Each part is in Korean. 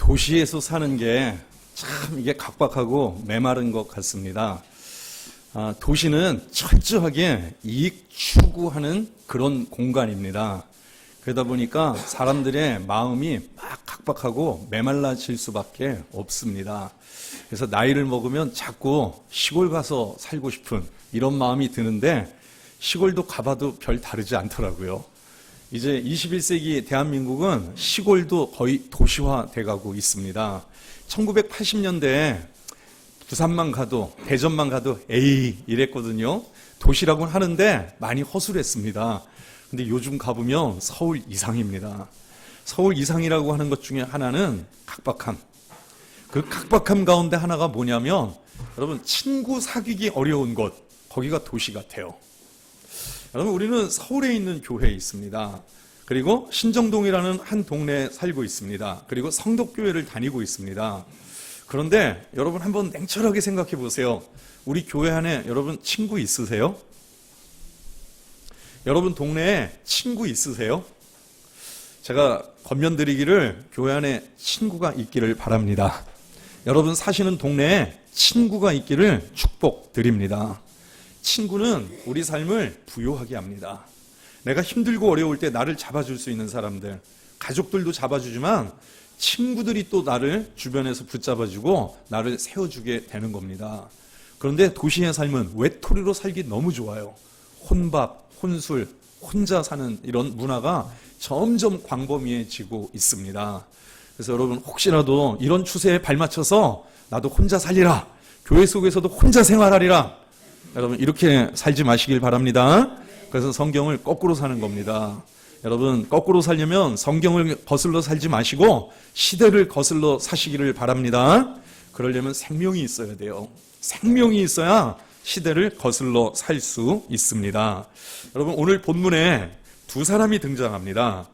도시에서 사는 게 참 이게 각박하고 메마른 것 같습니다. 도시는 철저하게 이익 추구하는 그런 공간입니다. 그러다 보니까 사람들의 마음이 막 각박하고 메말라질 수밖에 없습니다. 그래서 나이를 먹으면 자꾸 시골 가서 살고 싶은 이런 마음이 드는데 시골도 가봐도 별 다르지 않더라고요. 이제 21세기 대한민국은 시골도 거의 도시화돼 가고 있습니다. 1980년대에 부산만 가도 대전만 가도 에이 이랬거든요. 도시라고는 하는데 많이 허술했습니다. 근데 요즘 가보면 서울 이상입니다. 서울 이상이라고 하는 것 중에 하나는 각박함. 그 각박함 가운데 하나가 뭐냐면 여러분 친구 사귀기 어려운 곳, 거기가 도시 같아요. 여러분 우리는 서울에 있는 교회에 있습니다. 그리고 신정동이라는 한 동네에 살고 있습니다. 그리고 성덕교회를 다니고 있습니다. 그런데 여러분 한번 냉철하게 생각해 보세요. 우리 교회 안에 여러분 친구 있으세요? 여러분 동네에 친구 있으세요? 제가 권면드리기를 교회 안에 친구가 있기를 바랍니다. 여러분 사시는 동네에 친구가 있기를 축복드립니다. 친구는 우리 삶을 부요하게 합니다. 내가 힘들고 어려울 때 나를 잡아줄 수 있는 사람들, 가족들도 잡아주지만 친구들이 또 나를 주변에서 붙잡아주고 나를 세워주게 되는 겁니다. 그런데 도시의 삶은 외톨이로 살기 너무 좋아요. 혼밥, 혼술, 혼자 사는 이런 문화가 점점 광범위해지고 있습니다. 그래서 여러분 혹시라도 이런 추세에 발맞춰서 나도 혼자 살리라, 교회 속에서도 혼자 생활하리라, 여러분 이렇게 살지 마시길 바랍니다. 그래서 성경을 거꾸로 사는 겁니다. 여러분 거꾸로 살려면 성경을 거슬러 살지 마시고 시대를 거슬러 사시기를 바랍니다. 그러려면 생명이 있어야 돼요. 생명이 있어야 시대를 거슬러 살 수 있습니다. 여러분 오늘 본문에 두 사람이 등장합니다.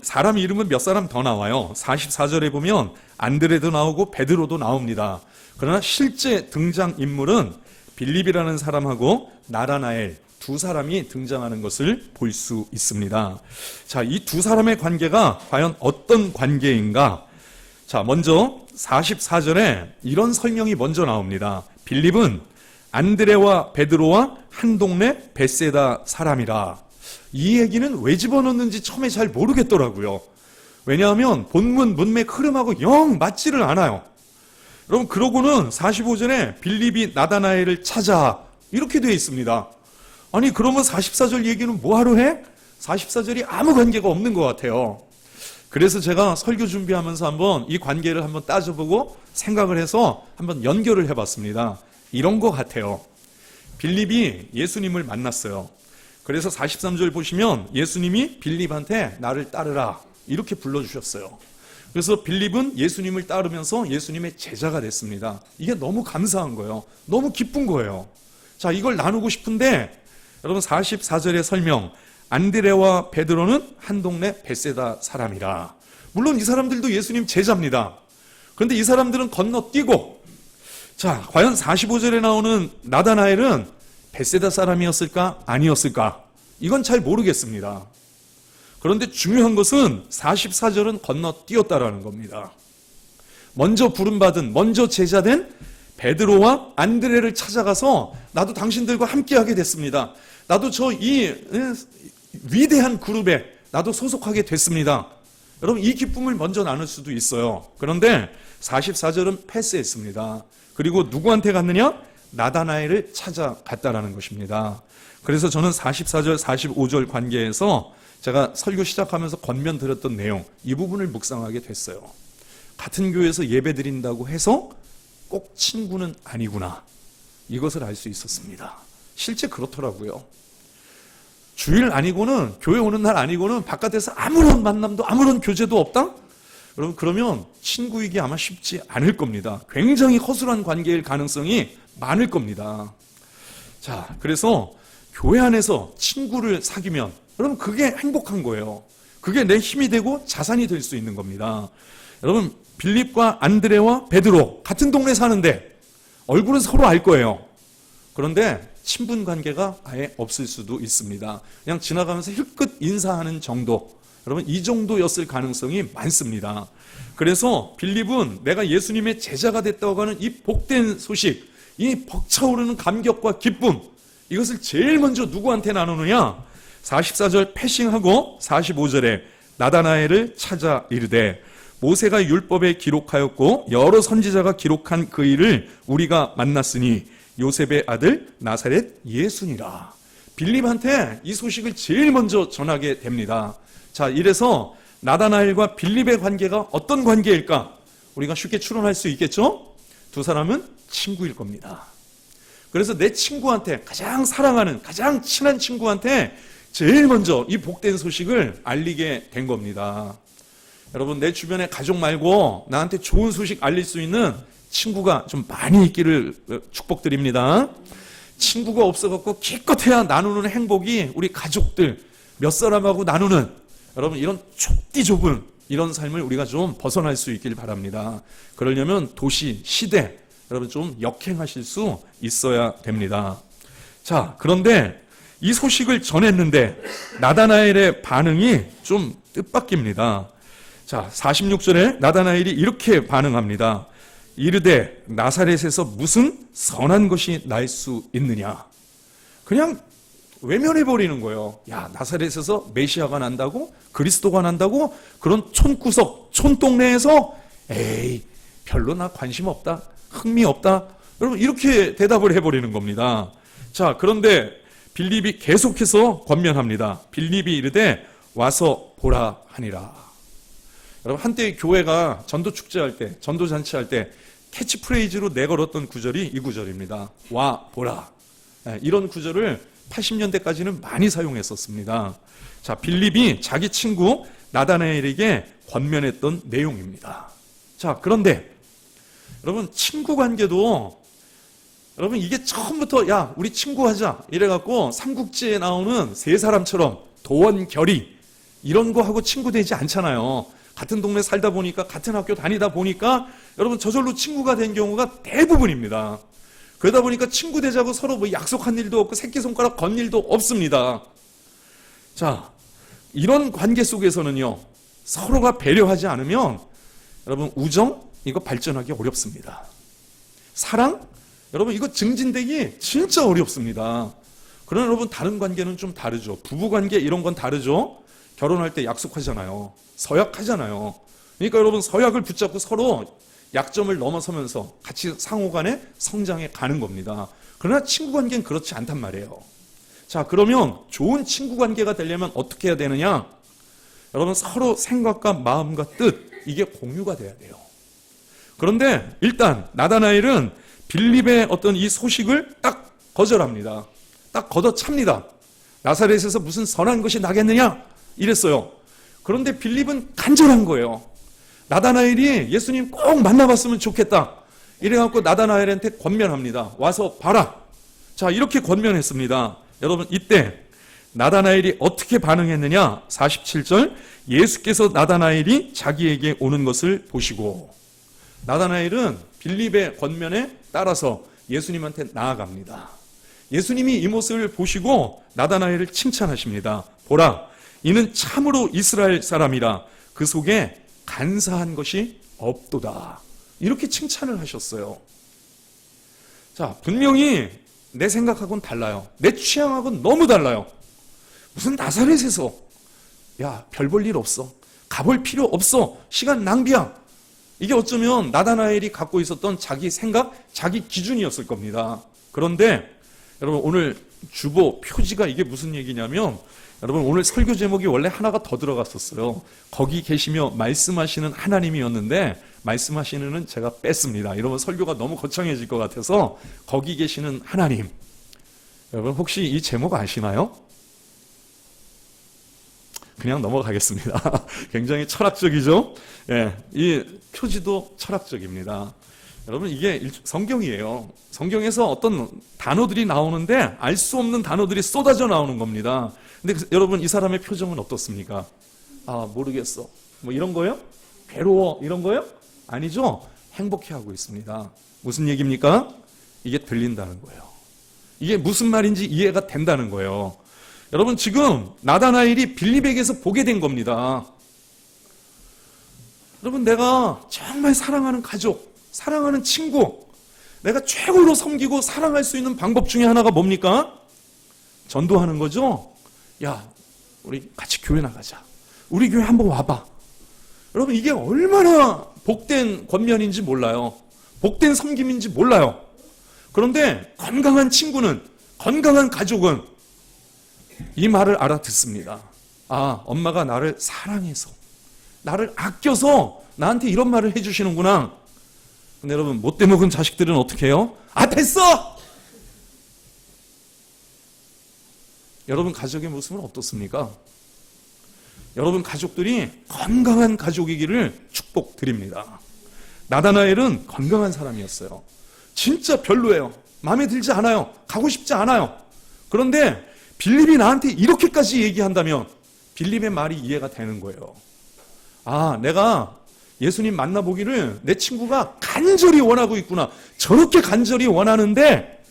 사람 이름은 몇 사람 더 나와요. 44절에 보면 안드레도 나오고 베드로도 나옵니다. 그러나 실제 등장인물은 빌립이라는 사람하고 나다나엘 두 사람이 등장하는 것을 볼 수 있습니다. 자, 이 두 사람의 관계가 과연 어떤 관계인가? 자, 먼저 44절에 이런 설명이 먼저 나옵니다. 빌립은 안드레와 베드로와 한 동네 벳세다 사람이라. 이 얘기는 왜 집어넣는지 처음에 잘 모르겠더라고요. 왜냐하면 본문 문맥 흐름하고 영 맞지를 않아요. 여러분 그러고는 45절에 빌립이 나다나엘을 찾아 이렇게 되어 있습니다. 아니 그러면 44절 얘기는 뭐하러 해? 44절이 아무 관계가 없는 것 같아요. 그래서 제가 설교 준비하면서 한번 이 관계를 한번 따져보고 생각을 해서 한번 연결을 해봤습니다. 이런 것 같아요. 빌립이 예수님을 만났어요. 그래서 43절 보시면 예수님이 빌립한테 나를 따르라 이렇게 불러주셨어요. 그래서 빌립은 예수님을 따르면서 예수님의 제자가 됐습니다. 이게 너무 감사한 거예요. 너무 기쁜 거예요. 자, 이걸 나누고 싶은데 여러분 44절의 설명, 안드레와 베드로는 한 동네 벳세다 사람이라. 물론 이 사람들도 예수님 제자입니다. 그런데 이 사람들은 건너뛰고, 자, 과연 45절에 나오는 나다나엘은 벳세다 사람이었을까? 아니었을까? 이건 잘 모르겠습니다. 그런데 중요한 것은 44절은 건너뛰었다라는 겁니다. 먼저 부름받은, 먼저 제자된 베드로와 안드레를 찾아가서 나도 당신들과 함께하게 됐습니다. 나도 이 위대한 그룹에 나도 소속하게 됐습니다. 여러분 이 기쁨을 먼저 나눌 수도 있어요. 그런데 44절은 패스했습니다. 그리고 누구한테 갔느냐? 나다나엘을 찾아갔다라는 것입니다. 그래서 저는 44절, 45절 관계에서 제가 설교 시작하면서 권면드렸던 내용, 이 부분을 묵상하게 됐어요. 같은 교회에서 예배 드린다고 해서 꼭 친구는 아니구나. 이것을 알 수 있었습니다. 실제 그렇더라고요. 주일 아니고는, 교회 오는 날 아니고는 바깥에서 아무런 만남도 아무런 교제도 없다? 여러분 그러면 친구이기 아마 쉽지 않을 겁니다. 굉장히 허술한 관계일 가능성이 많을 겁니다. 자, 그래서 교회 안에서 친구를 사귀면 여러분 그게 행복한 거예요. 그게 내 힘이 되고 자산이 될 수 있는 겁니다. 여러분 빌립과 안드레와 베드로 같은 동네 사는데 얼굴은 서로 알 거예요. 그런데 친분 관계가 아예 없을 수도 있습니다. 그냥 지나가면서 힐끗 인사하는 정도. 여러분 이 정도였을 가능성이 많습니다. 그래서 빌립은 내가 예수님의 제자가 됐다고 하는 이 복된 소식, 이 벅차오르는 감격과 기쁨, 이것을 제일 먼저 누구한테 나누느냐? 44절 패싱하고 45절에 나다나엘을 찾아 이르되 모세가 율법에 기록하였고 여러 선지자가 기록한 그 일을 우리가 만났으니 요셉의 아들 나사렛 예수니라. 빌립한테 이 소식을 제일 먼저 전하게 됩니다. 자, 이래서 나다나엘과 빌립의 관계가 어떤 관계일까? 우리가 쉽게 추론할 수 있겠죠? 두 사람은 친구일 겁니다. 그래서 내 친구한테, 가장 사랑하는, 가장 친한 친구한테 제일 먼저 이 복된 소식을 알리게 된 겁니다. 여러분, 내 주변에 가족 말고 나한테 좋은 소식 알릴 수 있는 친구가 좀 많이 있기를 축복드립니다. 친구가 없어갖고 기껏해야 나누는 행복이 우리 가족들 몇 사람하고 나누는, 여러분 이런 좁디 좁은 이런 삶을 우리가 좀 벗어날 수 있길 바랍니다. 그러려면 도시, 시대, 여러분 좀 역행하실 수 있어야 됩니다. 자, 그런데 이 소식을 전했는데 나다나엘의 반응이 좀 뜻밖입니다. 자, 46절에 나다나엘이 이렇게 반응합니다. 이르되 나사렛에서 무슨 선한 것이 날 수 있느냐. 그냥 외면해버리는 거예요. 야, 나사렛에서 메시아가 난다고? 그리스도가 난다고? 그런 촌구석, 촌동네에서 에이, 별로 나 관심 없다, 흥미 없다. 여러분 이렇게 대답을 해버리는 겁니다. 자, 그런데 빌립이 계속해서 권면합니다. 빌립이 이르되 와서 보라 하니라. 여러분 한때 교회가 전도 축제할 때, 전도 잔치할 때 캐치프레이즈로 내걸었던 구절이 이 구절입니다. 와 보라. 이런 구절을 80년대까지는 많이 사용했었습니다. 자, 빌립이 자기 친구 나다나엘에게 권면했던 내용입니다. 자, 그런데 여러분 친구 관계도 여러분 이게 처음부터 야 우리 친구 하자 이래갖고 삼국지에 나오는 세 사람처럼 도원결의 이런 거 하고 친구 되지 않잖아요. 같은 동네 살다 보니까, 같은 학교 다니다 보니까 여러분 저절로 친구가 된 경우가 대부분입니다. 그러다 보니까 친구 되자고 서로 뭐 약속한 일도 없고 새끼손가락 건 일도 없습니다. 자, 이런 관계 속에서는요, 서로가 배려하지 않으면 여러분 우정 이거 발전하기 어렵습니다. 사랑 여러분 이거 증진되기 진짜 어렵습니다. 그러나 여러분 다른 관계는 좀 다르죠. 부부관계 이런 건 다르죠. 결혼할 때 약속하잖아요. 서약하잖아요. 그러니까 여러분 서약을 붙잡고 서로 약점을 넘어서면서 같이 상호간에 성장해 가는 겁니다. 그러나 친구관계는 그렇지 않단 말이에요. 자, 그러면 좋은 친구관계가 되려면 어떻게 해야 되느냐? 여러분 서로 생각과 마음과 뜻 이게 공유가 돼야 돼요. 그런데 일단 나다나엘은 빌립의 어떤 이 소식을 딱 거절합니다. 딱 걷어찹니다. 나사렛에서 무슨 선한 것이 나겠느냐? 이랬어요. 그런데 빌립은 간절한 거예요. 나다나엘이 예수님 꼭 만나봤으면 좋겠다. 이래갖고 나다나엘한테 권면합니다. 와서 봐라. 자, 이렇게 권면했습니다. 여러분 이때 나다나엘이 어떻게 반응했느냐? 47절 예수께서 나다나엘이 자기에게 오는 것을 보시고, 나다나엘은 빌립의 권면에 따라서 예수님한테 나아갑니다. 예수님이 이 모습을 보시고 나다나엘을 칭찬하십니다. 보라, 이는 참으로 이스라엘 사람이라 그 속에 간사한 것이 없도다. 이렇게 칭찬을 하셨어요. 자, 분명히 내 생각하고는 달라요. 내 취향하고는 너무 달라요. 무슨 나사렛에서 야, 별 볼 일 없어. 가볼 필요 없어. 시간 낭비야. 이게 어쩌면 나다나엘이 갖고 있었던 자기 생각, 자기 기준이었을 겁니다. 그런데 여러분 오늘 주보 표지가 이게 무슨 얘기냐면, 여러분 오늘 설교 제목이 원래 하나가 더 들어갔었어요. 거기 계시며 말씀하시는 하나님이었는데 말씀하시는은 제가 뺐습니다. 이러면 설교가 너무 거창해질 것 같아서 거기 계시는 하나님. 여러분 혹시 이 제목 아시나요? 그냥 넘어가겠습니다. 굉장히 철학적이죠? 예, 이 표지도 철학적입니다. 여러분 이게 성경이에요. 성경에서 어떤 단어들이 나오는데 알 수 없는 단어들이 쏟아져 나오는 겁니다. 근데 여러분 이 사람의 표정은 어떻습니까? 아, 모르겠어. 뭐 이런 거요? 괴로워. 이런 거요? 아니죠. 행복해하고 있습니다. 무슨 얘기입니까? 이게 들린다는 거예요. 이게 무슨 말인지 이해가 된다는 거예요. 여러분 지금 나다나엘이 빌립에게서 보게 된 겁니다. 여러분 내가 정말 사랑하는 가족, 사랑하는 친구, 내가 최고로 섬기고 사랑할 수 있는 방법 중에 하나가 뭡니까? 전도하는 거죠. 야, 우리 같이 교회 나가자. 우리 교회 한번 와봐. 여러분 이게 얼마나 복된 권면인지 몰라요. 복된 섬김인지 몰라요. 그런데 건강한 친구는, 건강한 가족은 이 말을 알아듣습니다. 아, 엄마가 나를 사랑해서, 나를 아껴서 나한테 이런 말을 해주시는구나. 근데 여러분 못돼 먹은 자식들은 어떻게 해요? 아, 됐어! 여러분 가족의 모습은 어떻습니까? 여러분 가족들이 건강한 가족이기를 축복드립니다. 나다나엘은 건강한 사람이었어요. 진짜 별로예요. 마음에 들지 않아요. 가고 싶지 않아요. 그런데 빌립이 나한테 이렇게까지 얘기한다면 빌립의 말이 이해가 되는 거예요. 아, 내가 예수님 만나보기를 내 친구가 간절히 원하고 있구나. 저렇게 간절히 원하는데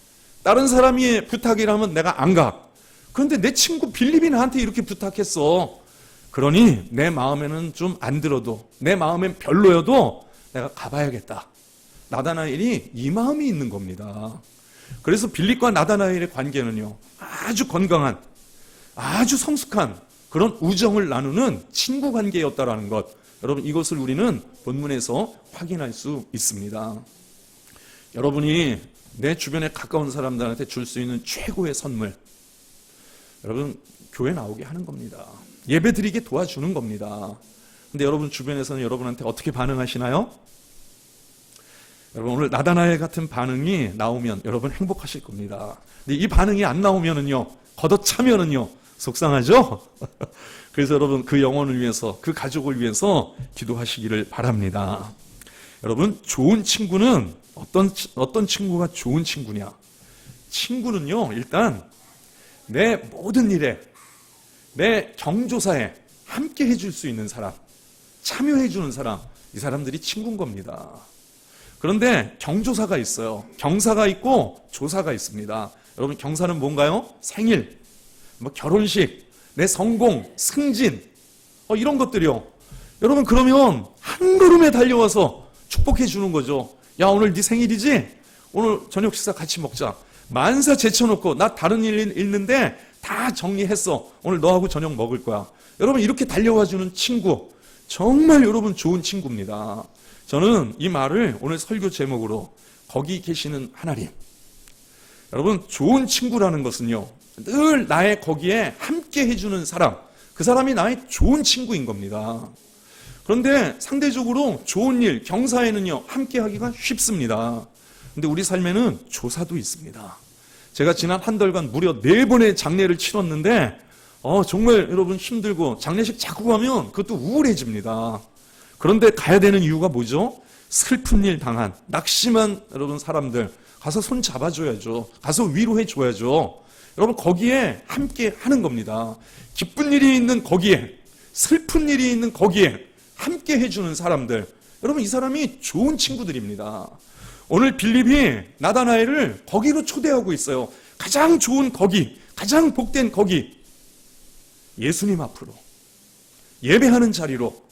다른 사람이 부탁이라면 내가 안 가. 그런데 내 친구 빌립이 나한테 이렇게 부탁했어. 그러니 내 마음에는 좀 안 들어도, 내 마음엔 별로여도 내가 가봐야겠다. 나다나엘이 이 마음이 있는 겁니다. 그래서 빌립과 나다나엘의 관계는요, 아주 건강한, 아주 성숙한 그런 우정을 나누는 친구 관계였다라는 것. 여러분 이것을 우리는 본문에서 확인할 수 있습니다. 여러분이 내 주변에 가까운 사람들한테 줄 수 있는 최고의 선물, 여러분 교회 나오게 하는 겁니다. 예배 드리게 도와주는 겁니다. 근데 여러분 주변에서는 여러분한테 어떻게 반응하시나요? 여러분 오늘 나다나엘 같은 반응이 나오면 여러분 행복하실 겁니다. 근데 이 반응이 안 나오면은요, 걷어차면은요 속상하죠? 그래서 여러분 그 영혼을 위해서, 그 가족을 위해서 기도하시기를 바랍니다. 여러분 좋은 친구는 어떤 친구가 좋은 친구냐? 친구는요 일단 내 모든 일에, 내 경조사에 함께 해줄 수 있는 사람, 참여해주는 사람, 이 사람들이 친구인 겁니다. 그런데 경조사가 있어요. 경사가 있고 조사가 있습니다. 여러분 경사는 뭔가요? 생일, 뭐 결혼식, 내 성공, 승진, 이런 것들이요. 여러분 그러면 한 걸음에 달려와서 축복해 주는 거죠. 야, 오늘 네 생일이지? 오늘 저녁 식사 같이 먹자. 만사 제쳐놓고 나 다른 일 있는데 다 정리했어. 오늘 너하고 저녁 먹을 거야. 여러분 이렇게 달려와 주는 친구, 정말 여러분 좋은 친구입니다. 저는 이 말을 오늘 설교 제목으로 거기 계시는 하나님, 여러분 좋은 친구라는 것은요 늘 나의 거기에 함께 해주는 사람, 그 사람이 나의 좋은 친구인 겁니다. 그런데 상대적으로 좋은 일, 경사에는요 함께 하기가 쉽습니다. 근데 우리 삶에는 조사도 있습니다. 제가 지난 한 달간 무려 4번의 장례를 치렀는데 정말 여러분 힘들고 장례식 자꾸 가면 그것도 우울해집니다. 그런데 가야 되는 이유가 뭐죠? 슬픈 일 당한, 낙심한 여러분 사람들 가서 손 잡아줘야죠. 가서 위로해 줘야죠. 여러분 거기에 함께 하는 겁니다. 기쁜 일이 있는 거기에, 슬픈 일이 있는 거기에 함께 해주는 사람들, 여러분 이 사람이 좋은 친구들입니다. 오늘 빌립이 나다나엘을 거기로 초대하고 있어요. 가장 좋은 거기, 가장 복된 거기, 예수님 앞으로, 예배하는 자리로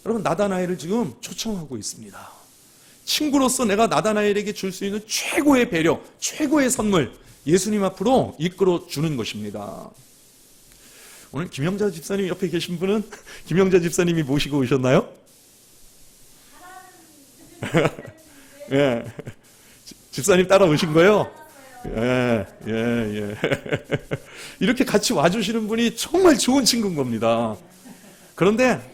여러분 나다나엘을 지금 초청하고 있습니다. 친구로서 내가 나다나엘에게 줄 수 있는 최고의 배려, 최고의 선물, 예수님 앞으로 이끌어 주는 것입니다. 오늘 김영자 집사님 옆에 계신 분은 김영자 집사님이 모시고 오셨나요? 예. 집사님 따라오신 거예요? 예. 이렇게 같이 와주시는 분이 정말 좋은 친구인 겁니다. 그런데,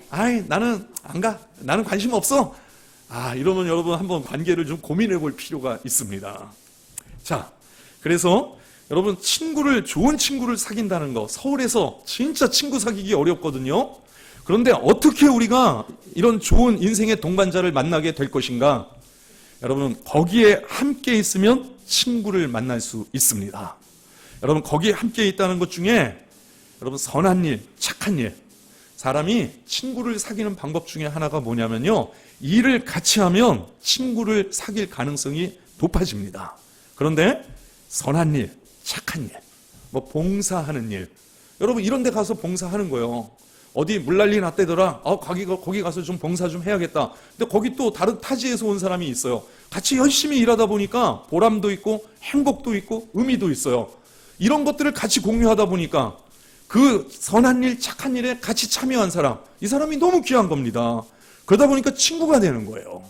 나는 안 가. 나는 관심 없어. 이러면 여러분 한번 관계를 좀 고민해 볼 필요가 있습니다. 자, 그래서 여러분 좋은 친구를 사귄다는 거, 서울에서 진짜 친구 사귀기 어렵거든요. 그런데 어떻게 우리가 이런 좋은 인생의 동반자를 만나게 될 것인가? 여러분 거기에 함께 있으면 친구를 만날 수 있습니다. 여러분 거기에 함께 있다는 것 중에 여러분 선한 일, 착한 일, 사람이 친구를 사귀는 방법 중에 하나가 뭐냐면요, 일을 같이 하면 친구를 사귈 가능성이 높아집니다. 그런데 선한 일, 착한 일, 봉사하는 일, 여러분 이런 데 가서 봉사하는 거예요. 어디 물난리 났대더라. 거기 가서 좀 봉사 좀 해야겠다. 근데 거기 또 다른 타지에서 온 사람이 있어요. 같이 열심히 일하다 보니까 보람도 있고 행복도 있고 의미도 있어요. 이런 것들을 같이 공유하다 보니까 그 선한 일, 착한 일에 같이 참여한 사람, 이 사람이 너무 귀한 겁니다. 그러다 보니까 친구가 되는 거예요.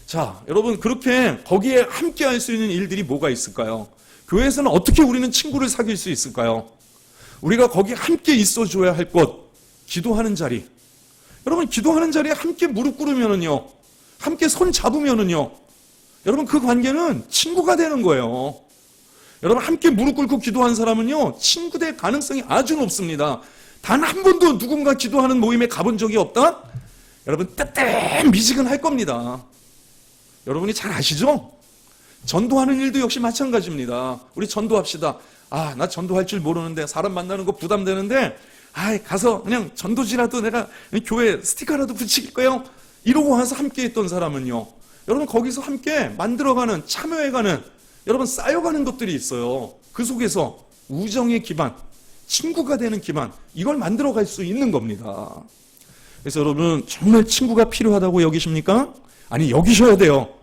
자, 여러분 그렇게 거기에 함께 할 수 있는 일들이 뭐가 있을까요? 교회에서는 어떻게 우리는 친구를 사귈 수 있을까요? 우리가 거기 함께 있어줘야 할 곳, 기도하는 자리. 여러분 기도하는 자리에 함께 무릎 꿇으면은요, 함께 손 잡으면은요, 여러분 그 관계는 친구가 되는 거예요. 여러분 함께 무릎 꿇고 기도한 사람은요, 친구 될 가능성이 아주 높습니다. 단 한 번도 누군가 기도하는 모임에 가본 적이 없다? 여러분 뜨뜻미지근할 겁니다. 여러분이 잘 아시죠? 전도하는 일도 역시 마찬가지입니다. 우리 전도합시다. 나 전도할 줄 모르는데 사람 만나는 거 부담되는데 가서 그냥 전도지라도 내가 교회 스티커라도 붙일 거예요. 이러고 와서 함께 했던 사람은요, 여러분 거기서 함께 만들어가는, 참여해가는, 여러분 쌓여가는 것들이 있어요. 그 속에서 우정의 기반, 친구가 되는 기반, 이걸 만들어갈 수 있는 겁니다. 그래서 여러분 정말 친구가 필요하다고 여기십니까? 아니 여기셔야 돼요.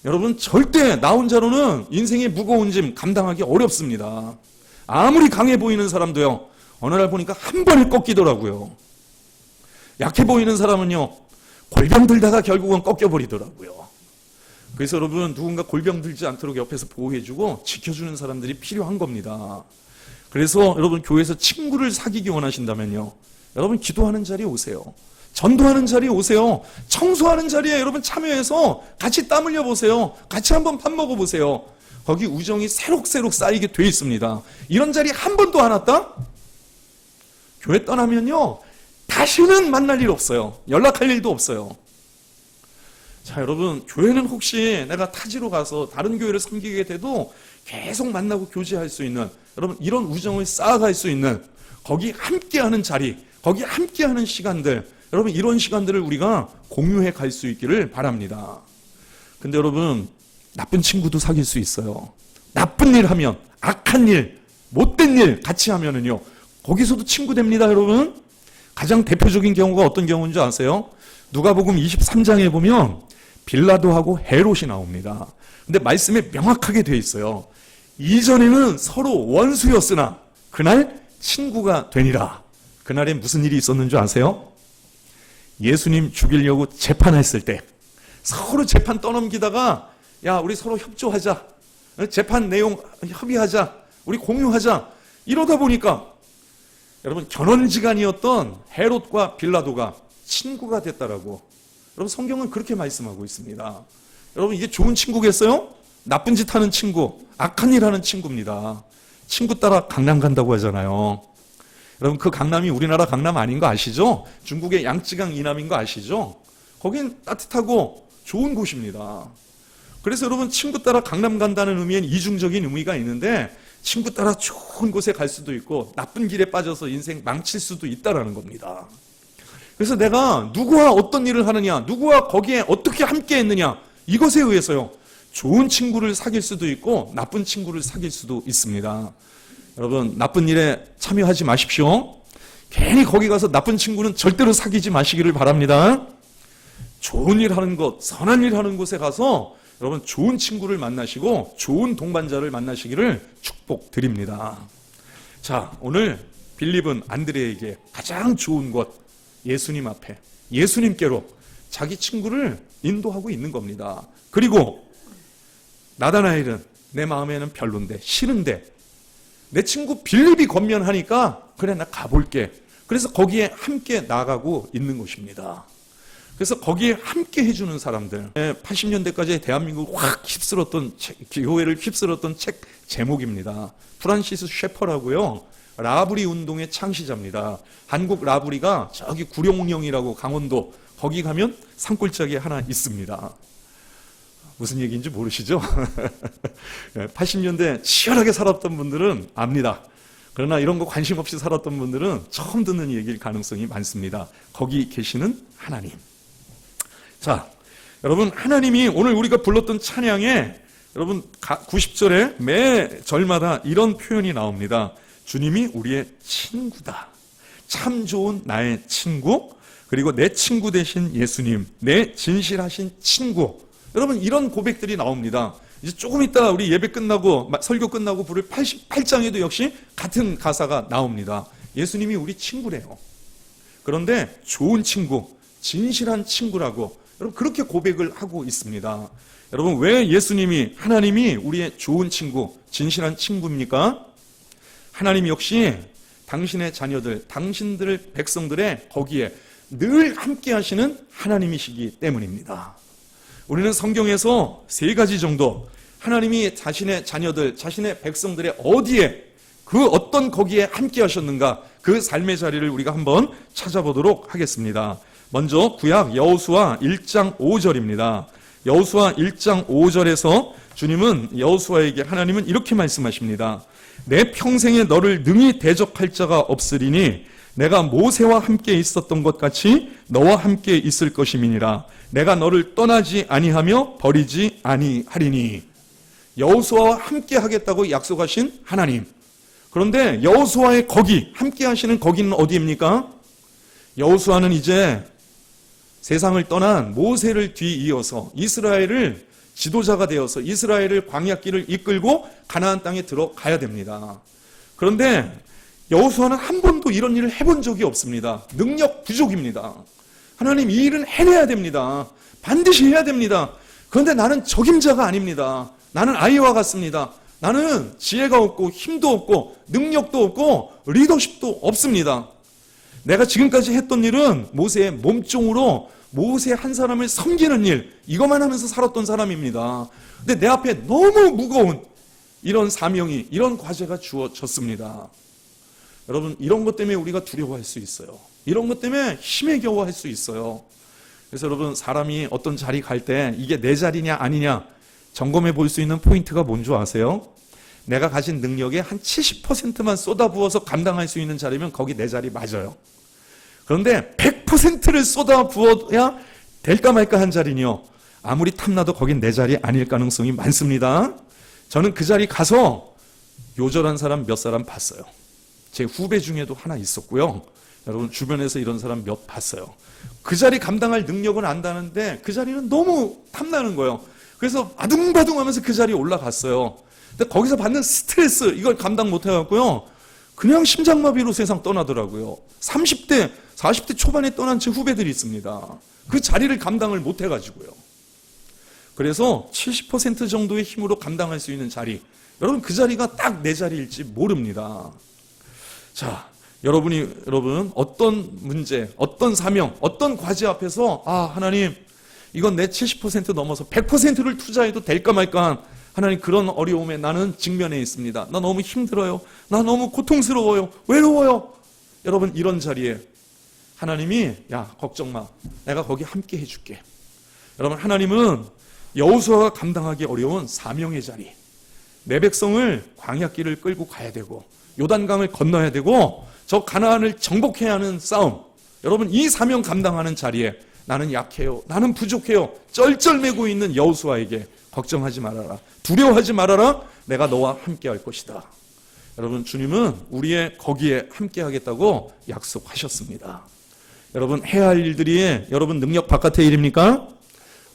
여러분 절대 나 혼자로는 인생의 무거운 짐 감당하기 어렵습니다. 아무리 강해 보이는 사람도요, 어느 날 보니까 한 번에 꺾이더라고요. 약해 보이는 사람은요, 골병 들다가 결국은 꺾여버리더라고요. 그래서 여러분 누군가 골병 들지 않도록 옆에서 보호해주고 지켜주는 사람들이 필요한 겁니다. 그래서 여러분 교회에서 친구를 사귀기 원하신다면요, 여러분 기도하는 자리에 오세요. 전도하는 자리에 오세요. 청소하는 자리에 여러분 참여해서 같이 땀 흘려 보세요. 같이 한번 밥 먹어 보세요. 거기 우정이 새록새록 쌓이게 돼 있습니다. 이런 자리 한 번도 안 왔다? 교회 떠나면요, 다시는 만날 일 없어요. 연락할 일도 없어요. 자, 여러분 교회는 혹시 내가 타지로 가서 다른 교회를 섬기게 돼도 계속 만나고 교제할 수 있는, 여러분 이런 우정을 쌓아갈 수 있는, 거기 함께하는 자리, 거기 함께하는 시간들, 여러분 이런 시간들을 우리가 공유해 갈 수 있기를 바랍니다. 근데 여러분 나쁜 친구도 사귈 수 있어요. 나쁜 일 하면, 악한 일, 못된 일 같이 하면은요, 거기서도 친구 됩니다. 여러분 가장 대표적인 경우가 어떤 경우인지 아세요? 누가복음 23장에 보면 빌라도하고 헤롯이 나옵니다. 근데 말씀에 명확하게 돼 있어요. 이전에는 서로 원수였으나 그날 친구가 되니라. 그날에 무슨 일이 있었는 줄 아세요? 예수님 죽이려고 재판했을 때 서로 재판 떠넘기다가 야 우리 서로 협조하자, 재판 내용 협의하자, 우리 공유하자, 이러다 보니까 여러분 견원지간이었던 헤롯과 빌라도가 친구가 됐다라고 여러분 성경은 그렇게 말씀하고 있습니다. 여러분 이게 좋은 친구겠어요? 나쁜 짓 하는 친구, 악한 일 하는 친구입니다. 친구 따라 강남 간다고 하잖아요. 여러분 그 강남이 우리나라 강남 아닌 거 아시죠? 중국의 양쯔강 이남인 거 아시죠? 거긴 따뜻하고 좋은 곳입니다. 그래서 여러분 친구 따라 강남 간다는 의미엔 이중적인 의미가 있는데, 친구 따라 좋은 곳에 갈 수도 있고 나쁜 길에 빠져서 인생 망칠 수도 있다라는 겁니다. 그래서 내가 누구와 어떤 일을 하느냐, 누구와 거기에 어떻게 함께 했느냐, 이것에 의해서요 좋은 친구를 사귈 수도 있고 나쁜 친구를 사귈 수도 있습니다. 여러분 나쁜 일에 참여하지 마십시오. 괜히 거기 가서 나쁜 친구는 절대로 사귀지 마시기를 바랍니다. 좋은 일 하는 곳, 선한 일 하는 곳에 가서 여러분 좋은 친구를 만나시고 좋은 동반자를 만나시기를 축복드립니다. 자, 오늘 빌립은 안드레에게 가장 좋은 곳, 예수님 앞에, 예수님께로 자기 친구를 인도하고 있는 겁니다. 그리고 나다나엘은 내 마음에는 별론데, 싫은데 내 친구 빌립이 권면하니까 그래 나 가볼게. 그래서 거기에 함께 나가고 있는 것입니다. 그래서 거기에 함께 해주는 사람들, 80년대까지 대한민국 확 휩쓸었던 교회를 휩쓸었던 책 제목입니다. 프란시스 셰퍼라고요, 라브리 운동의 창시자입니다. 한국 라브리가 저기 구룡령이라고 강원도, 거기 가면 산골짜기에 하나 있습니다. 무슨 얘기인지 모르시죠? 80년대 치열하게 살았던 분들은 압니다. 그러나 이런 거 관심 없이 살았던 분들은 처음 듣는 얘기일 가능성이 많습니다. 거기 계시는 하나님. 자, 여러분 하나님이 오늘 우리가 불렀던 찬양에 여러분 90절에 매 절마다 이런 표현이 나옵니다. 주님이 우리의 친구다. 참 좋은 나의 친구, 그리고 내 친구 되신 예수님, 내 진실하신 친구. 여러분, 이런 고백들이 나옵니다. 이제 조금 있다 우리 예배 끝나고 설교 끝나고 부를 88장에도 역시 같은 가사가 나옵니다. 예수님이 우리 친구래요. 그런데 좋은 친구, 진실한 친구라고 여러분 그렇게 고백을 하고 있습니다. 여러분, 왜 예수님이, 하나님이 우리의 좋은 친구, 진실한 친구입니까? 하나님 역시 당신의 자녀들, 당신들 백성들의 거기에 늘 함께 하시는 하나님이시기 때문입니다. 우리는 성경에서 3가지 정도 하나님이 자신의 자녀들, 자신의 백성들의 어디에, 그 어떤 거기에 함께 하셨는가, 그 삶의 자리를 우리가 한번 찾아보도록 하겠습니다. 먼저 구약 여호수아 1장 5절입니다. 여호수아 1장 5절에서 주님은 여호수아에게, 하나님은 이렇게 말씀하십니다. 내 평생에 너를 능히 대적할 자가 없으리니 내가 모세와 함께 있었던 것 같이 너와 함께 있을 것임이니라. 내가 너를 떠나지 아니하며 버리지 아니하리니. 여호수아와 함께 하겠다고 약속하신 하나님. 그런데 여호수아의 거기, 함께 하시는 거기는 어디입니까? 여호수아는 이제 세상을 떠난 모세를 뒤이어서 이스라엘을 지도자가 되어서 이스라엘을 광야길을 이끌고 가나안 땅에 들어가야 됩니다. 그런데 여호수아는 한 번도 이런 일을 해본 적이 없습니다. 능력 부족입니다. 하나님, 이 일은 해내야 됩니다. 반드시 해야 됩니다. 그런데 나는 적임자가 아닙니다. 나는 아이와 같습니다. 나는 지혜가 없고 힘도 없고 능력도 없고 리더십도 없습니다. 내가 지금까지 했던 일은 모세의 몸종으로 모세 한 사람을 섬기는 일, 이것만 하면서 살았던 사람입니다. 근데 내 앞에 너무 무거운 이런 사명이, 이런 과제가 주어졌습니다. 여러분, 이런 것 때문에 우리가 두려워할 수 있어요. 이런 것 때문에 힘에 겨워할 수 있어요. 그래서 여러분, 사람이 어떤 자리 갈 때 이게 내 자리냐 아니냐 점검해 볼 수 있는 포인트가 뭔지 아세요? 내가 가진 능력의 한 70%만 쏟아부어서 감당할 수 있는 자리면 거기 내 자리 맞아요. 그런데 100%를 쏟아부어야 될까 말까 한 자리는요, 아무리 탐나도 거긴 내 자리 아닐 가능성이 많습니다. 저는 그 자리 가서 요절한 사람 몇 사람 봤어요. 제 후배 중에도 하나 있었고요. 여러분, 주변에서 이런 사람 몇 봤어요. 그 자리 감당할 능력은 안다는데 그 자리는 너무 탐나는 거예요. 그래서 아둥바둥하면서 그 자리에 올라갔어요. 근데 거기서 받는 스트레스, 이걸 감당 못 해갖고요, 그냥 심장마비로 세상 떠나더라고요. 30대, 40대 초반에 떠난 제 후배들이 있습니다. 그 자리를 감당을 못 해가지고요. 그래서 70% 정도의 힘으로 감당할 수 있는 자리, 여러분, 그 자리가 딱 내 자리일지 모릅니다. 자, 여러분, 어떤 문제, 어떤 사명, 어떤 과제 앞에서, 하나님, 이건 내 70% 넘어서 100%를 투자해도 될까 말까, 하나님, 그런 어려움에 나는 직면해 있습니다. 나 너무 힘들어요. 나 너무 고통스러워요. 외로워요. 여러분, 이런 자리에 하나님이, 야, 걱정 마. 내가 거기 함께 해줄게. 여러분, 하나님은 여호수아가 감당하기 어려운 사명의 자리, 내 백성을 광야길을 끌고 가야 되고 요단강을 건너야 되고 저 가나안을 정복해야 하는 싸움, 여러분, 이 사명 감당하는 자리에 나는 약해요, 나는 부족해요, 쩔쩔매고 있는 여호수아에게 걱정하지 말아라, 두려워하지 말아라, 내가 너와 함께 할 것이다. 여러분, 주님은 우리의 거기에 함께 하겠다고 약속하셨습니다. 여러분, 해야 할 일들이 여러분 능력 바깥의 일입니까?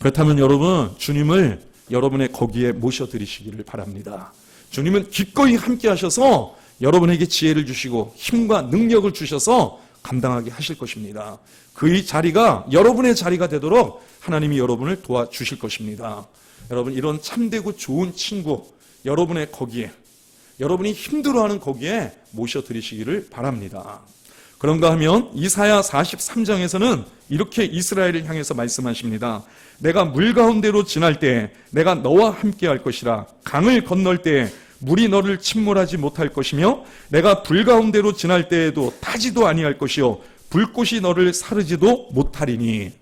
그렇다면 여러분, 주님을 여러분의 거기에 모셔드리시기를 바랍니다. 주님은 기꺼이 함께 하셔서 여러분에게 지혜를 주시고 힘과 능력을 주셔서 감당하게 하실 것입니다. 그 자리가 여러분의 자리가 되도록 하나님이 여러분을 도와주실 것입니다. 여러분, 이런 참되고 좋은 친구, 여러분의 거기에, 여러분이 힘들어하는 거기에 모셔드리시기를 바랍니다. 그런가 하면 이사야 43장에서는 이렇게 이스라엘을 향해서 말씀하십니다. 내가 물 가운데로 지날 때 내가 너와 함께 할 것이라. 강을 건널 때 물이 너를 침몰하지 못할 것이며 내가 불 가운데로 지날 때에도 타지도 아니할 것이요 불꽃이 너를 사르지도 못하리니.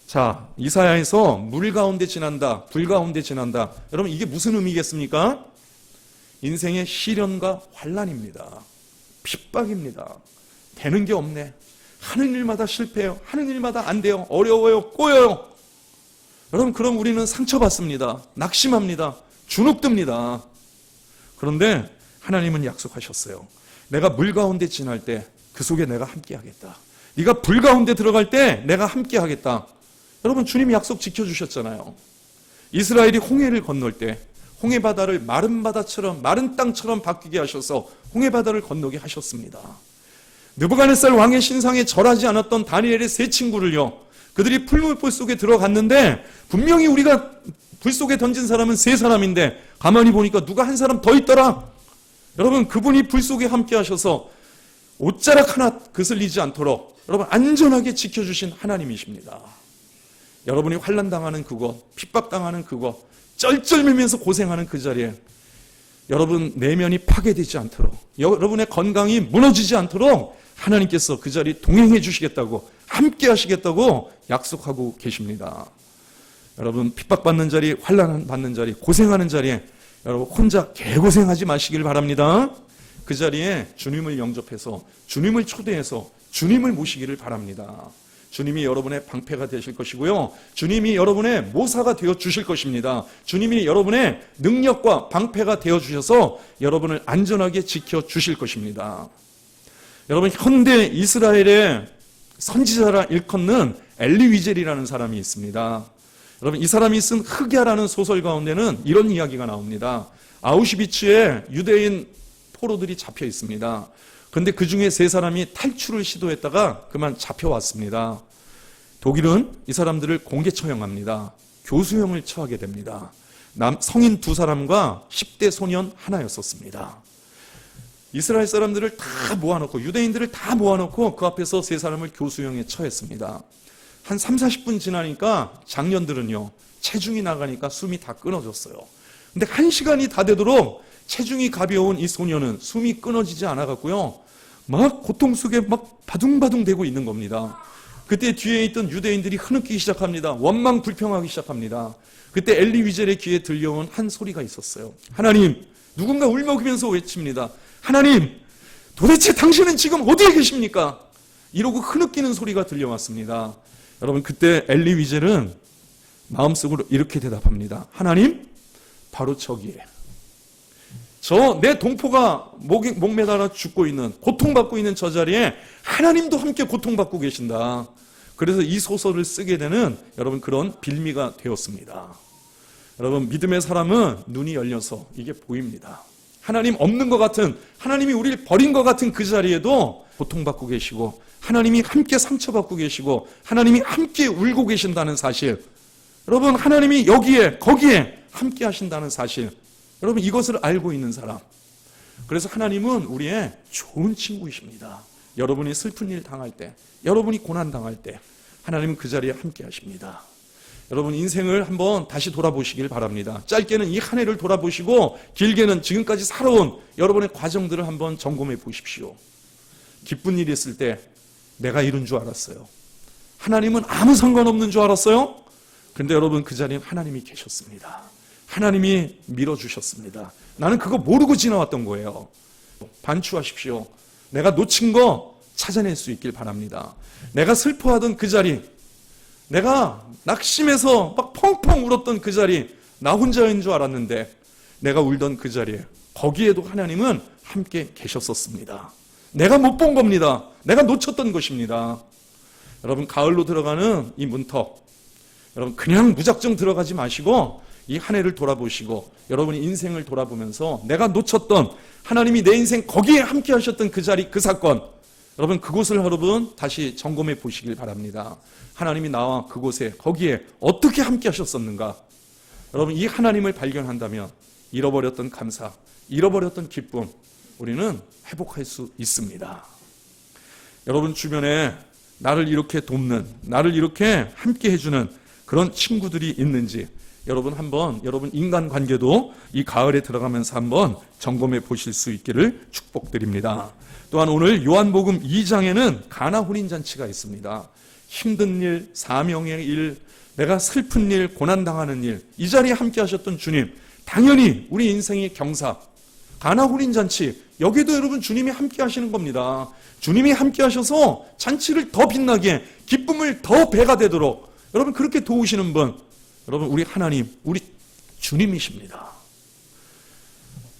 자, 이사야에서 물 가운데 지난다, 불 가운데 지난다. 여러분, 이게 무슨 의미겠습니까? 인생의 시련과 환난입니다. 핍박입니다. 되는 게 없네. 하는 일마다 실패해요. 하는 일마다 안 돼요. 어려워요. 꼬여요. 여러분, 그럼 우리는 상처받습니다. 낙심합니다. 주눅듭니다. 그런데 하나님은 약속하셨어요. 내가 물 가운데 지날 때 그 속에 내가 함께 하겠다. 네가 불 가운데 들어갈 때 내가 함께 하겠다. 여러분, 주님이 약속 지켜주셨잖아요. 이스라엘이 홍해를 건널 때 홍해 바다를 마른 바다처럼, 마른 땅처럼 바뀌게 하셔서 홍해 바다를 건너게 하셨습니다. 느부갓네살 왕의 신상에 절하지 않았던 다니엘의 세 친구를요, 그들이 풀무불 속에 들어갔는데 분명히 우리가 불 속에 던진 사람은 세 사람인데 가만히 보니까 누가 한 사람 더 있더라. 여러분, 그분이 불 속에 함께 하셔서 옷자락 하나 그슬리지 않도록 여러분 안전하게 지켜주신 하나님이십니다. 여러분이 환난당하는 그곳, 핍박당하는 그곳, 쩔쩔매면서 고생하는 그 자리에 여러분 내면이 파괴되지 않도록, 여러분의 건강이 무너지지 않도록 하나님께서 그 자리 동행해 주시겠다고, 함께 하시겠다고 약속하고 계십니다. 여러분, 핍박받는 자리, 환난받는 자리, 고생하는 자리에 여러분 혼자 개고생하지 마시길 바랍니다. 그 자리에 주님을 영접해서, 주님을 초대해서 주님을 모시기를 바랍니다. 주님이 여러분의 방패가 되실 것이고요, 주님이 여러분의 모사가 되어 주실 것입니다. 주님이 여러분의 능력과 방패가 되어 주셔서 여러분을 안전하게 지켜 주실 것입니다. 여러분, 현대 이스라엘의 선지자라 일컫는 엘리 위젤이라는 사람이 있습니다. 여러분, 이 사람이 쓴 흑야라는 소설 가운데는 이런 이야기가 나옵니다. 아우슈비츠에 유대인 포로들이 잡혀 있습니다. 그런데 그 중에 세 사람이 탈출을 시도했다가 그만 잡혀왔습니다. 독일은 이 사람들을 공개 처형합니다. 교수형을 처하게 됩니다. 성인 두 사람과 10대 소년 하나였었습니다. 이스라엘 사람들을 다 모아놓고, 유대인들을 다 모아놓고 그 앞에서 세 사람을 교수형에 처했습니다. 한 3, 40분 지나니까 장년들은요, 체중이 나가니까 숨이 다 끊어졌어요. 근데 1시간이 다 되도록 체중이 가벼운 이 소년은 숨이 끊어지지 않아갔고요, 막 고통 속에 막 바둥바둥 대고 있는 겁니다. 그때 뒤에 있던 유대인들이 흐느끼기 시작합니다. 원망 불평하기 시작합니다. 그때 엘리 위젤의 귀에 들려온 한 소리가 있었어요. 하나님, 누군가 울먹이면서 외칩니다. 하나님, 도대체 당신은 지금 어디에 계십니까? 이러고 흐느끼는 소리가 들려왔습니다. 여러분, 그때 엘리 위젤은 마음속으로 이렇게 대답합니다. 하나님, 바로 저기에, 저 내 동포가 목매달아 죽고 있는, 고통받고 있는 저 자리에 하나님도 함께 고통받고 계신다. 그래서 이 소설을 쓰게 되는 여러분 그런 빌미가 되었습니다. 여러분, 믿음의 사람은 눈이 열려서 이게 보입니다. 하나님 없는 것 같은, 하나님이 우리를 버린 것 같은 그 자리에도 고통받고 계시고, 하나님이 함께 상처받고 계시고, 하나님이 함께 울고 계신다는 사실, 여러분 하나님이 여기에 거기에 함께 하신다는 사실, 여러분 이것을 알고 있는 사람, 그래서 하나님은 우리의 좋은 친구이십니다. 여러분이 슬픈 일 당할 때, 여러분이 고난 당할 때 하나님은 그 자리에 함께 하십니다. 여러분, 인생을 한번 다시 돌아보시길 바랍니다. 짧게는 이 한 해를 돌아보시고, 길게는 지금까지 살아온 여러분의 과정들을 한번 점검해 보십시오. 기쁜 일이 있을 때 내가 이룬 줄 알았어요. 하나님은 아무 상관없는 줄 알았어요. 그런데 여러분, 그 자리에 하나님이 계셨습니다. 하나님이 밀어주셨습니다. 나는 그거 모르고 지나왔던 거예요. 반추하십시오. 내가 놓친 거 찾아낼 수 있길 바랍니다. 내가 슬퍼하던 그 자리, 내가 낙심해서 막 펑펑 울었던 그 자리, 나 혼자인 줄 알았는데 내가 울던 그 자리에, 거기에도 하나님은 함께 계셨었습니다. 내가 못 본 겁니다. 내가 놓쳤던 것입니다. 여러분, 가을로 들어가는 이 문턱, 여러분 그냥 무작정 들어가지 마시고 이 한 해를 돌아보시고, 여러분이 인생을 돌아보면서 내가 놓쳤던, 하나님이 내 인생 거기에 함께 하셨던 그 자리, 그 사건, 여러분 그곳을 여러분 다시 점검해 보시길 바랍니다. 하나님이 나와 그곳에, 거기에 어떻게 함께 하셨었는가? 여러분, 이 하나님을 발견한다면 잃어버렸던 감사, 잃어버렸던 기쁨, 우리는 회복할 수 있습니다. 여러분 주변에 나를 이렇게 돕는, 나를 이렇게 함께 해주는 그런 친구들이 있는지 여러분 한번, 여러분 인간관계도 이 가을에 들어가면서 한번 점검해 보실 수 있기를 축복드립니다. 또한 오늘 요한복음 2장에는 가나 혼인잔치가 있습니다. 힘든 일, 사명의 일, 내가 슬픈 일, 고난당하는 일, 이 자리에 함께 하셨던 주님, 당연히 우리 인생의 경사, 가나 혼인잔치, 여기도 여러분 주님이 함께 하시는 겁니다. 주님이 함께 하셔서 잔치를 더 빛나게, 기쁨을 더 배가 되도록 여러분 그렇게 도우시는 분, 여러분 우리 하나님, 우리 주님이십니다.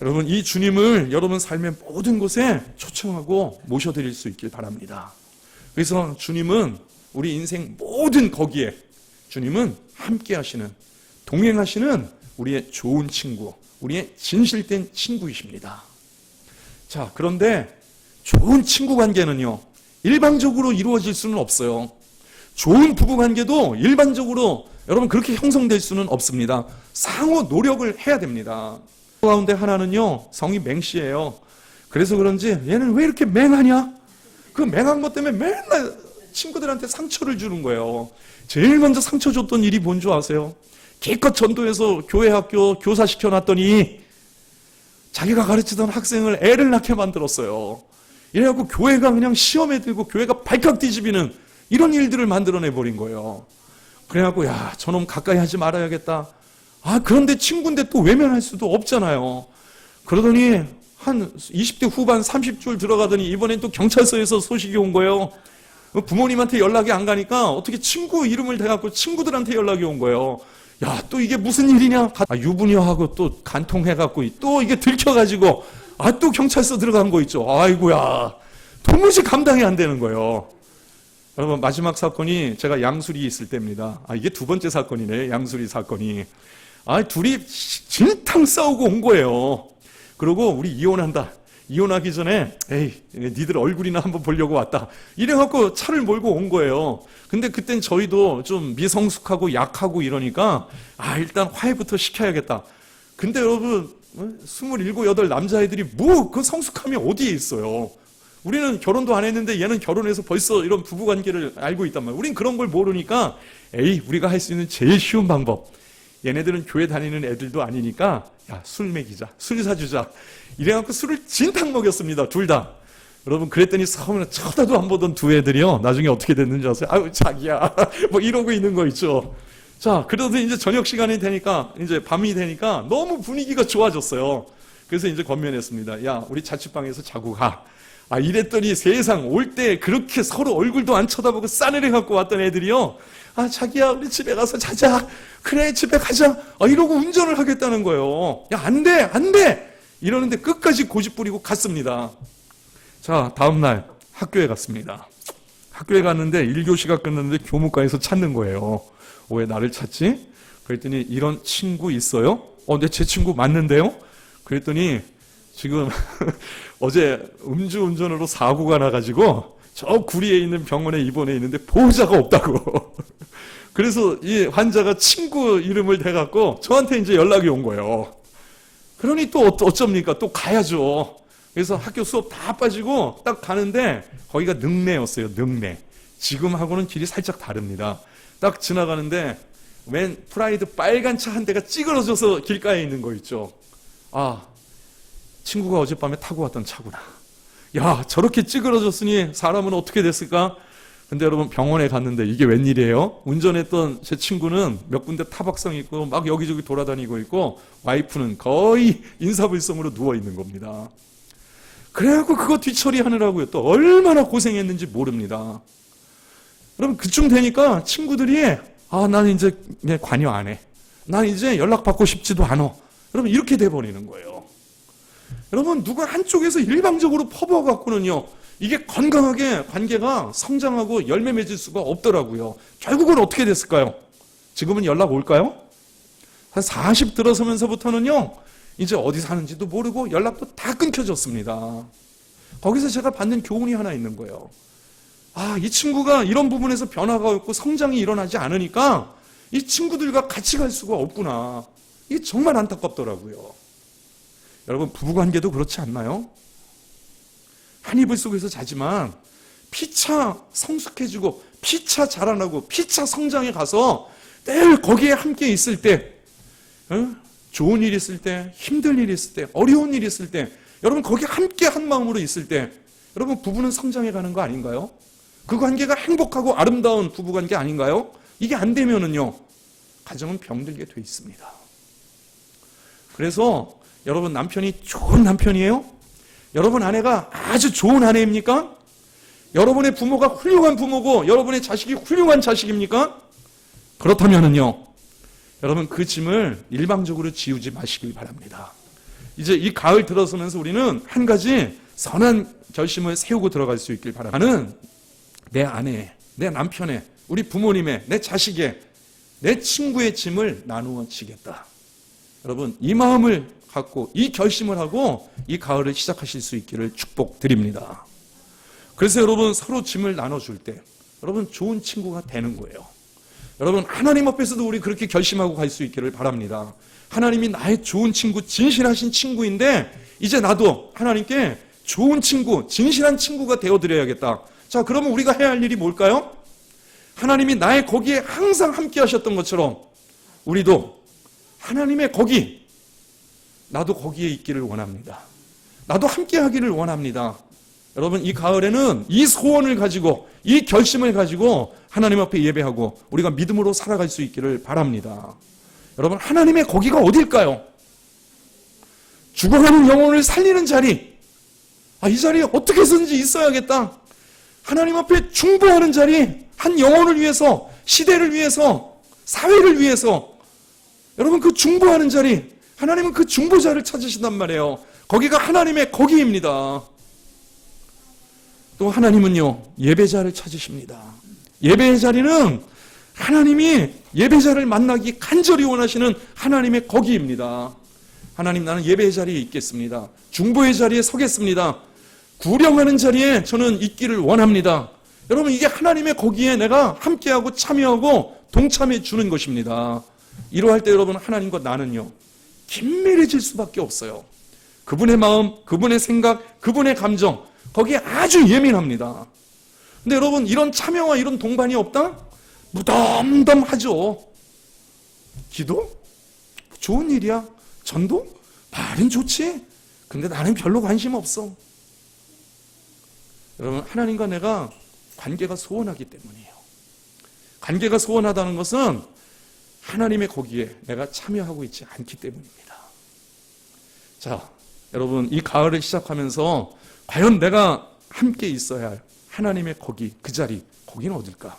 여러분, 이 주님을 여러분 삶의 모든 곳에 초청하고 모셔드릴 수 있길 바랍니다. 그래서 주님은 우리 인생 모든 거기에 주님은 함께 하시는, 동행하시는 우리의 좋은 친구, 우리의 진실된 친구이십니다. 자, 그런데 좋은 친구 관계는요, 일방적으로 이루어질 수는 없어요. 좋은 부부 관계도 일반적으로 여러분 그렇게 형성될 수는 없습니다. 상호 노력을 해야 됩니다. 그 가운데 하나는요, 성이 맹씨예요. 그래서 그런지 얘는 왜 이렇게 맹하냐? 그 맹한 것 때문에 맨날 친구들한테 상처를 주는 거예요. 제일 먼저 상처 줬던 일이 뭔 줄 아세요? 기껏 전도해서 교회 학교 교사 시켜놨더니 자기가 가르치던 학생을 애를 낳게 만들었어요. 이래갖고 교회가 그냥 시험에 들고 교회가 발칵 뒤집히는 이런 일들을 만들어내버린 거예요. 그래갖고 야, 저놈 가까이 하지 말아야겠다. 아, 그런데 친구인데 또 외면할 수도 없잖아요. 그러더니 한 20대 후반 30줄 들어가더니 이번엔 또 경찰서에서 소식이 온 거예요. 부모님한테 연락이 안 가니까 어떻게 친구 이름을 대갖고 친구들한테 연락이 온 거예요. 야, 또 이게 무슨 일이냐? 유부녀하고 또 간통해갖고 또 이게 들켜가지고 또 경찰서 들어간 거 있죠. 아이고야, 도무지 감당이 안 되는 거예요. 여러분, 마지막 사건이 제가 양수리 있을 때입니다. 이게 두 번째 사건이네, 양수리 사건이. 둘이 진탕 싸우고 온 거예요. 그러고 우리 이혼한다. 이혼하기 전에 에이, 니들 얼굴이나 한번 보려고 왔다. 이래갖고 차를 몰고 온 거예요. 근데 그땐 저희도 좀 미성숙하고 약하고 이러니까 일단 화해부터 시켜야겠다. 근데 여러분, 27, 8 남자애들이 그 성숙함이 어디에 있어요? 우리는 결혼도 안 했는데 얘는 결혼해서 벌써 이런 부부관계를 알고 있단 말이에요. 우린 그런 걸 모르니까 우리가 할 수 있는 제일 쉬운 방법, 얘네들은 교회 다니는 애들도 아니니까 술 먹이자, 술 사주자. 이래갖고 술을 진탕 먹였습니다, 둘 다. 여러분, 그랬더니 처음에는 쳐다도 안 보던 두 애들이요, 나중에 어떻게 됐는지 아세요? 자기야 뭐 이러고 있는 거 있죠. 자, 그래도 이제 저녁 시간이 되니까, 이제 밤이 되니까 너무 분위기가 좋아졌어요. 그래서 이제 권면했습니다. 야, 우리 자취방에서 자고 가. 이랬더니 세상 올 때 그렇게 서로 얼굴도 안 쳐다보고 싸늘해 갖고 왔던 애들이요, 자기야, 우리 집에 가서 자자. 그래, 집에 가자. 이러고 운전을 하겠다는 거예요. 야, 안 돼, 안 돼! 이러는데 끝까지 고집 부리고 갔습니다. 자, 다음날 학교에 갔습니다. 학교에 갔는데 1교시가 끝났는데 교무과에서 찾는 거예요. 왜 나를 찾지? 그랬더니 이런 친구 있어요? 근데 제 친구 맞는데요? 그랬더니 지금 어제 음주운전으로 사고가 나가지고 저 구리에 있는 병원에 입원해 있는데 보호자가 없다고. 그래서 이 환자가 친구 이름을 대갖고 저한테 이제 연락이 온 거예요. 그러니 또 어쩝니까? 또 가야죠. 그래서 학교 수업 다 빠지고 딱 가는데 거기가 능내였어요. 능내. 지금하고는 길이 살짝 다릅니다. 딱 지나가는데 웬 프라이드 빨간 차 한 대가 찌그러져서 길가에 있는 거 있죠. 친구가 어젯밤에 타고 왔던 차구나. 야, 저렇게 찌그러졌으니 사람은 어떻게 됐을까? 근데 여러분, 병원에 갔는데 이게 웬일이에요? 운전했던 제 친구는 몇 군데 타박상 있고 막 여기저기 돌아다니고 있고, 와이프는 거의 인사불성으로 누워있는 겁니다. 그래갖고 그거 뒤처리하느라고요, 또 얼마나 고생했는지 모릅니다. 여러분, 그쯤 되니까 친구들이 나는 이제 관여 안 해. 난 이제 연락받고 싶지도 않아. 여러분, 이렇게 돼버리는 거예요. 여러분, 누가 한쪽에서 일방적으로 퍼부어갖고는요, 이게 건강하게 관계가 성장하고 열매 맺을 수가 없더라고요. 결국은 어떻게 됐을까요? 지금은 연락 올까요? 한 40 들어서면서부터는요, 이제 어디 사는지도 모르고 연락도 다 끊겨졌습니다. 거기서 제가 받는 교훈이 하나 있는 거예요. 이 친구가 이런 부분에서 변화가 없고 성장이 일어나지 않으니까 이 친구들과 같이 갈 수가 없구나. 이게 정말 안타깝더라고요. 여러분, 부부관계도 그렇지 않나요? 한 이불 속에서 자지만 피차 성숙해지고 피차 자라나고 피차 성장해 가서 늘 거기에 함께 있을 때, 좋은 일 있을 때, 힘든 일 있을 때, 어려운 일 있을 때, 여러분 거기에 함께 한 마음으로 있을 때, 여러분 부부는 성장해 가는 거 아닌가요? 그 관계가 행복하고 아름다운 부부관계 아닌가요? 이게 안 되면은요, 가정은 병들게 돼 있습니다. 그래서 여러분, 남편이 좋은 남편이에요? 여러분 아내가 아주 좋은 아내입니까? 여러분의 부모가 훌륭한 부모고 여러분의 자식이 훌륭한 자식입니까? 그렇다면은요, 여러분 그 짐을 일방적으로 지우지 마시길 바랍니다. 이제 이 가을 들어서면서 우리는 한 가지 선한 결심을 세우고 들어갈 수 있길 바랍니다. 나는 내 아내, 내 남편의, 우리 부모님의, 내 자식의, 내 친구의 짐을 나누어 지겠다. 여러분, 이 마음을 갖고 이 결심을 하고 이 가을을 시작하실 수 있기를 축복드립니다. 그래서 여러분, 서로 짐을 나눠줄 때 여러분 좋은 친구가 되는 거예요. 여러분, 하나님 앞에서도 우리 그렇게 결심하고 갈 수 있기를 바랍니다. 하나님이 나의 좋은 친구, 진실하신 친구인데 이제 나도 하나님께 좋은 친구, 진실한 친구가 되어드려야겠다. 자, 그러면 우리가 해야 할 일이 뭘까요? 하나님이 나의 거기에 항상 함께 하셨던 것처럼 우리도 하나님의 거기, 나도 거기에 있기를 원합니다. 나도 함께 하기를 원합니다. 여러분, 이 가을에는 이 소원을 가지고, 이 결심을 가지고 하나님 앞에 예배하고 우리가 믿음으로 살아갈 수 있기를 바랍니다. 여러분, 하나님의 거기가 어딜까요? 죽어가는 영혼을 살리는 자리. 이 자리에 어떻게 해서든지 있어야겠다. 하나님 앞에 중보하는 자리, 한 영혼을 위해서, 시대를 위해서, 사회를 위해서. 여러분, 그 중보하는 자리, 하나님은 그 중보자를 찾으신단 말이에요. 거기가 하나님의 거기입니다. 또 하나님은요, 예배자를 찾으십니다. 예배의 자리는 하나님이 예배자를 만나기 간절히 원하시는 하나님의 거기입니다. 하나님, 나는 예배의 자리에 있겠습니다. 중보의 자리에 서겠습니다. 구령하는 자리에 저는 있기를 원합니다. 여러분, 이게 하나님의 거기에 내가 함께하고 참여하고 동참해 주는 것입니다. 이러할 때 여러분, 하나님과 나는요, 긴밀해질 수밖에 없어요. 그분의 마음, 그분의 생각, 그분의 감정, 거기에 아주 예민합니다. 근데 여러분, 이런 참여와 이런 동반이 없다? 무덤덤하죠. 기도? 좋은 일이야. 전도? 말은 좋지. 근데 나는 별로 관심 없어. 여러분, 하나님과 내가 관계가 소원하기 때문이에요. 관계가 소원하다는 것은 하나님의 거기에 내가 참여하고 있지 않기 때문입니다. 자, 여러분, 이 가을을 시작하면서 과연 내가 함께 있어야 할 하나님의 거기, 그 자리, 거기는 어딜까?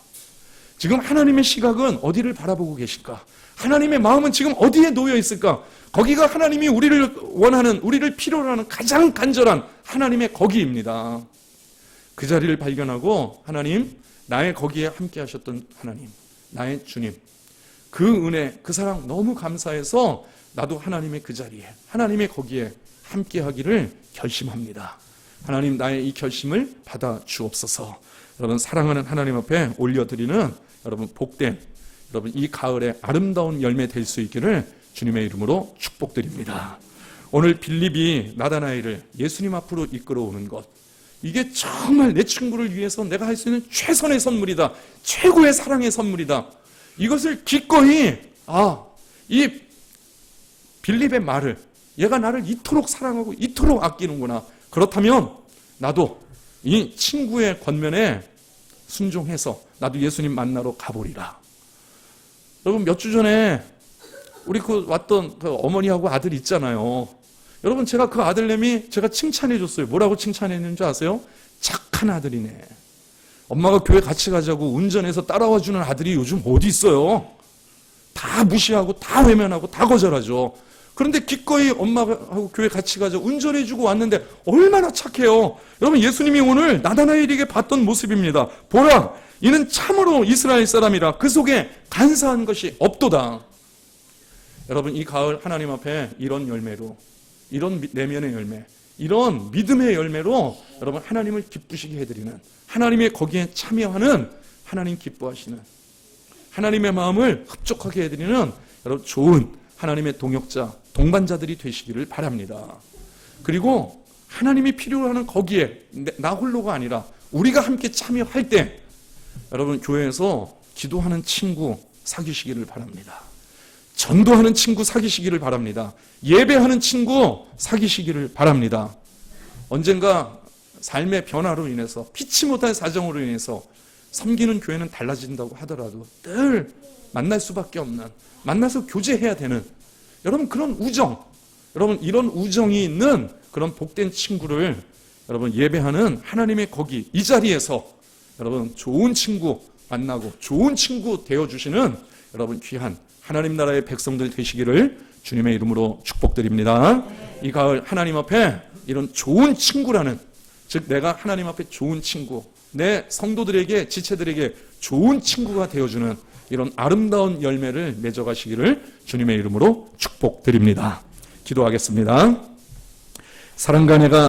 지금 하나님의 시각은 어디를 바라보고 계실까? 하나님의 마음은 지금 어디에 놓여 있을까? 거기가 하나님이 우리를 원하는, 우리를 필요로 하는 가장 간절한 하나님의 거기입니다. 그 자리를 발견하고 하나님, 나의 거기에 함께 하셨던 하나님, 나의 주님, 그 은혜, 그 사랑 너무 감사해서 나도 하나님의 그 자리에, 하나님의 거기에 함께 하기를 결심합니다. 하나님, 나의 이 결심을 받아 주옵소서. 여러분, 사랑하는 하나님 앞에 올려드리는 여러분 복된, 여러분 이 가을에 아름다운 열매 될 수 있기를 주님의 이름으로 축복드립니다. 오늘 빌립이 나다나엘을 예수님 앞으로 이끌어오는 것, 이게 정말 내 친구를 위해서 내가 할 수 있는 최선의 선물이다. 최고의 사랑의 선물이다. 이것을 기꺼이, 이 빌립의 말을, 얘가 나를 이토록 사랑하고 이토록 아끼는구나. 그렇다면 나도 이 친구의 권면에 순종해서 나도 예수님 만나러 가보리라. 여러분, 몇 주 전에 우리 왔던 그 어머니하고 아들 있잖아요. 여러분, 제가 그 아들내미 제가 칭찬해 줬어요. 뭐라고 칭찬했는 줄 아세요? 착한 아들이네. 엄마가 교회 같이 가자고 운전해서 따라와 주는 아들이 요즘 어디 있어요? 다 무시하고 다 외면하고 다 거절하죠. 그런데 기꺼이 엄마하고 교회 같이 가자 운전해주고 왔는데 얼마나 착해요. 여러분, 예수님이 오늘 나다나엘에게 봤던 모습입니다. 보라, 이는 참으로 이스라엘 사람이라 그 속에 간사한 것이 없도다. 여러분, 이 가을 하나님 앞에 이런 열매로, 이런 내면의 열매, 이런 믿음의 열매로 여러분 하나님을 기쁘시게 해드리는, 하나님의 거기에 참여하는, 하나님 기뻐하시는, 하나님의 마음을 흡족하게 해드리는 여러분 좋은 하나님의 동역자, 동반자들이 되시기를 바랍니다. 그리고 하나님이 필요로 하는 거기에 나 홀로가 아니라 우리가 함께 참여할 때 여러분 교회에서 기도하는 친구 사귀시기를 바랍니다. 전도하는 친구 사귀시기를 바랍니다. 예배하는 친구 사귀시기를 바랍니다. 언젠가 삶의 변화로 인해서, 피치 못할 사정으로 인해서 섬기는 교회는 달라진다고 하더라도 늘 만날 수밖에 없는, 만나서 교제해야 되는 여러분 그런 우정, 여러분 이런 우정이 있는 그런 복된 친구를 여러분 예배하는 하나님의 거기, 이 자리에서 여러분 좋은 친구 만나고 좋은 친구 되어주시는 여러분 귀한 하나님 나라의 백성들 되시기를 주님의 이름으로 축복드립니다. 이 가을 하나님 앞에 이런 좋은 친구라는, 즉 내가 하나님 앞에 좋은 친구, 내 성도들에게, 지체들에게 좋은 친구가 되어주는 이런 아름다운 열매를 맺어가시기를 주님의 이름으로 축복드립니다. 기도하겠습니다. 사랑과 내가